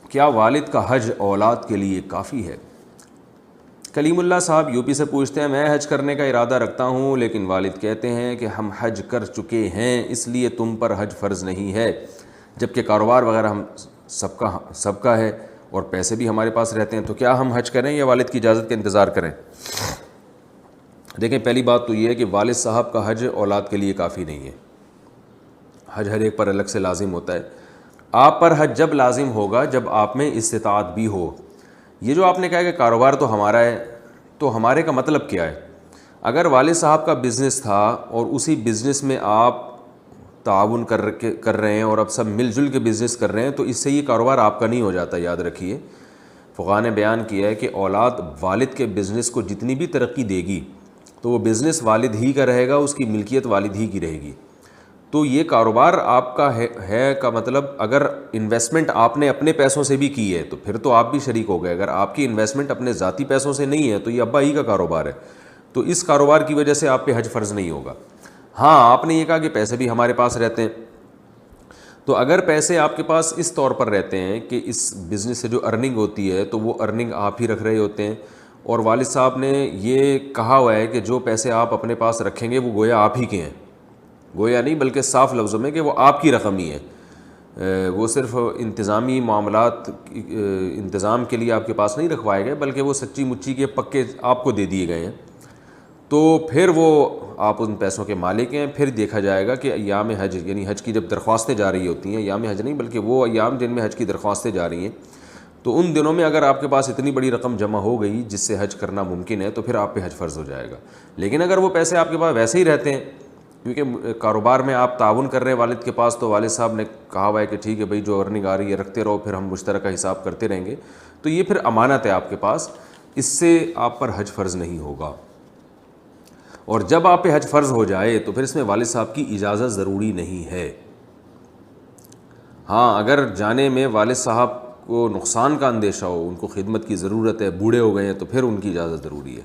کیا والد کا حج اولاد کے لیے کافی ہے؟ کلیم اللہ صاحب یو پی سے پوچھتے ہیں، میں حج کرنے کا ارادہ رکھتا ہوں لیکن والد کہتے ہیں کہ ہم حج کر چکے ہیں اس لیے تم پر حج فرض نہیں ہے، جبکہ کاروبار وغیرہ ہم سب کا ہے اور پیسے بھی ہمارے پاس رہتے ہیں، تو کیا ہم حج کریں یا والد کی اجازت کا انتظار کریں؟ دیکھیں، پہلی بات تو یہ ہے کہ والد صاحب کا حج اولاد کے لیے کافی نہیں ہے، حج ہر ایک پر الگ سے لازم ہوتا ہے۔ آپ پر حج جب لازم ہوگا جب آپ میں استطاعت بھی ہو۔ یہ جو آپ نے کہا کہ کاروبار تو ہمارا ہے، تو ہمارے کا مطلب کیا ہے؟ اگر والد صاحب کا بزنس تھا اور اسی بزنس میں آپ تعاون کر رہے ہیں اور اب سب مل جل کے بزنس کر رہے ہیں، تو اس سے یہ کاروبار آپ کا نہیں ہو جاتا، یاد رکھیے۔ فقہاء نے بیان کیا ہے کہ اولاد والد کے بزنس کو جتنی بھی ترقی دے گی تو وہ بزنس والد ہی کا رہے گا، اس کی ملکیت والد ہی کی رہے گی۔ تو یہ کاروبار آپ کا ہے کا مطلب اگر انویسٹمنٹ آپ نے اپنے پیسوں سے بھی کی ہے تو پھر تو آپ بھی شریک ہو گئے۔ اگر آپ کی انویسٹمنٹ اپنے ذاتی پیسوں سے نہیں ہے تو یہ ابا ہی کا کاروبار ہے، تو اس کاروبار کی وجہ سے آپ پہ حج فرض نہیں ہوگا۔ ہاں، آپ نے یہ کہا کہ پیسے بھی ہمارے پاس رہتے ہیں، تو اگر پیسے آپ کے پاس اس طور پر رہتے ہیں کہ اس بزنس سے جو ارننگ ہوتی ہے تو وہ ارننگ آپ ہی رکھ رہے ہوتے ہیں، اور والد صاحب نے یہ کہا ہوا ہے کہ جو پیسے آپ اپنے پاس رکھیں گے وہ گویا آپ ہی کے ہیں، گویا نہیں بلکہ صاف لفظوں میں کہ وہ آپ کی رقم ہی ہے، وہ صرف انتظامی معاملات انتظام کے لیے آپ کے پاس نہیں رکھوائے گئے بلکہ وہ سچی مچی کے پکے آپ کو دے دیے گئے ہیں، تو پھر وہ آپ ان پیسوں کے مالک ہیں۔ پھر دیکھا جائے گا کہ ایام حج، یعنی حج کی جب درخواستیں جاری ہوتی ہیں، ایام حج نہیں بلکہ وہ ایام جن میں حج کی درخواستیں جاری ہیں، تو ان دنوں میں اگر آپ کے پاس اتنی بڑی رقم جمع ہو گئی جس سے حج کرنا ممکن ہے تو پھر آپ پہ حج فرض ہو جائے گا۔ لیکن اگر وہ پیسے آپ کے پاس ویسے ہی رہتے ہیں کیونکہ کاروبار میں آپ تعاون کر رہے ہیں والد کے پاس، تو والد صاحب نے کہا ہوا ہے کہ ٹھیک ہے بھائی، جو ارننگ آ رہی ہے رکھتے رہو، پھر ہم مشترکہ حساب کرتے رہیں گے، تو یہ پھر امانت ہے آپ کے پاس، اس سے آپ پر حج فرض نہیں ہوگا۔ اور جب آپ پہ حج فرض ہو جائے تو پھر اس میں والد صاحب کی اجازت ضروری نہیں ہے۔ ہاں، اگر جانے میں والد صاحب کو نقصان کا اندیشہ ہو، ان کو خدمت کی ضرورت ہے، بوڑھے ہو گئے ہیں، تو پھر ان کی اجازت ضروری ہے۔